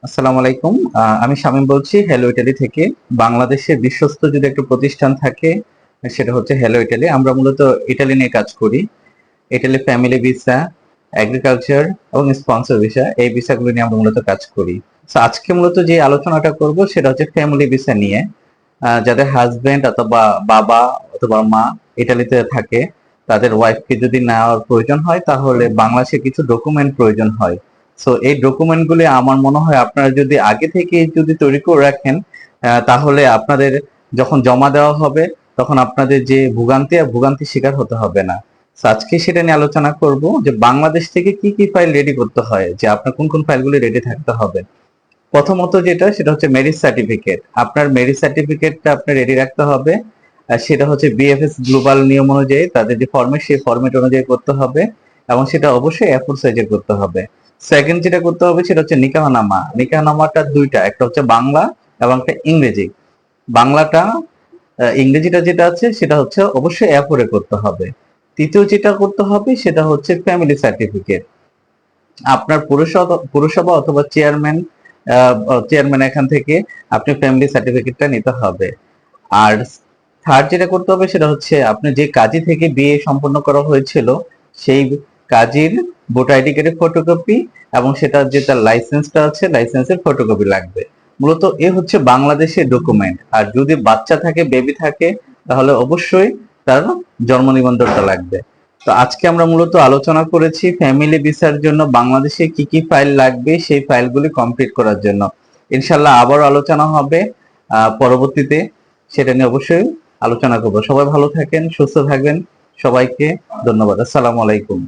আসসালামু আলাইকুম। আমি শামীম বলছি হ্যালো ইটালি থেকে। বাংলাদেশে বিশ্বস্ত যদি একটা প্রতিষ্ঠান থাকে সেটা হচ্ছে হ্যালো ইটালি। আমরা মূলত ইটালি নিয়ে কাজ করি। ইটালি ফ্যামিলি ভিসা, এগ্রিকালচার এবং স্পন্সর ভিসা, এই ভিসাগুলো নিয়ে আমরা মূলত কাজ করি। তো আজকে মূলত যে আলোচনাটা করব সেটা হচ্ছে ফ্যামিলি ভিসা নিয়ে। যাদের হাজবেন্ড অথবা বাবা অথবা মা ইটালিতে থাকে, তাদের ওয়াইফকে যদি নেওয়ার প্রয়োজন হয় তাহলে বাংলাদেশে কিছু ডকুমেন্ট প্রয়োজন হয়। সো এই ডকুমেন্ট গুলি আমার মনে হয় আপনারা যদি আগে থেকে যদি তৈরি করে রাখেন, তাহলে আপনাদের যখন জমা দেওয়া হবে তখন আপনাদের যে ভোগান্তির শিকার হতে হবে না। So আজকে সেটা নিয়ে আলোচনা করব যে বাংলাদেশ থেকে কি কি ফাইল রেডি করতে হয়, যে আপনার কোন কোন ফাইলগুলি রেডি থাকতে হবে। প্রথমত যেটা সেটা হচ্ছে ম্যারেজ সার্টিফিকেট। আপনার ম্যারেজ সার্টিফিকেটটা আপনি রেডি রাখতে হবে। আর সেটা হচ্ছে বিএফএস গ্লোবাল নিয়ম অনুযায়ী তাদের যে ফরম্যাট সেই ফরম্যাট অনুযায়ী করতে হবে, এবং সেটা অবশ্যই এ4 সাইজের করতে হবে। সেকেন্ড যেটা করতে হবে সেটা হচ্ছে নিকাহনামা। নিকাহনামাটা দুইটা, একটা হচ্ছে বাংলা এবং একটা ইংরেজি। বাংলাটা ইংরেজিটা যেটা আছে সেটা হচ্ছে অবশ্যই এ4 এ করতে হবে। তৃতীয় যেটা করতে হবে সেটা হচ্ছে ফ্যামিলি সার্টিফিকেট। আপনার পুরসভা অথবা চেয়ারম্যান এখান থেকে আপনি ফ্যামিলি সার্টিফিকেটটা নিতে হবে। আর থার্ড যেটা করতে হবে সেটা হচ্ছে আপনি যে কাজী থেকে বিয়ে সম্পন্ন করা হয়েছিল সেই কাজীর ভোটার আইডি কার্ডের ফটোকপি, এবং সেটা যে তার লাইসেন্সটা আছে লাইসেন্সের ফটোকপি লাগবে। মূলত এ হচ্ছে বাংলাদেশের ডকুমেন্ট। আর যদি বাচ্চা থাকে, বেবি থাকে, তাহলে অবশ্যই তার জন্ম নিবন্ধনটা লাগবে। তো আজকে আমরা মূলত আলোচনা করেছি ফ্যামিলি ভিসার জন্য বাংলাদেশে কি কি ফাইল লাগবে সেই ফাইলগুলি কমপ্লিট করার জন্য। ইনশাল্লাহ আবারও আলোচনা হবে পরবর্তীতে, সেটা নিয়ে অবশ্যই আলোচনা করবো। সবাই ভালো থাকেন, সুস্থ থাকবেন। সবাইকে ধন্যবাদ। আসসালামু আলাইকুম।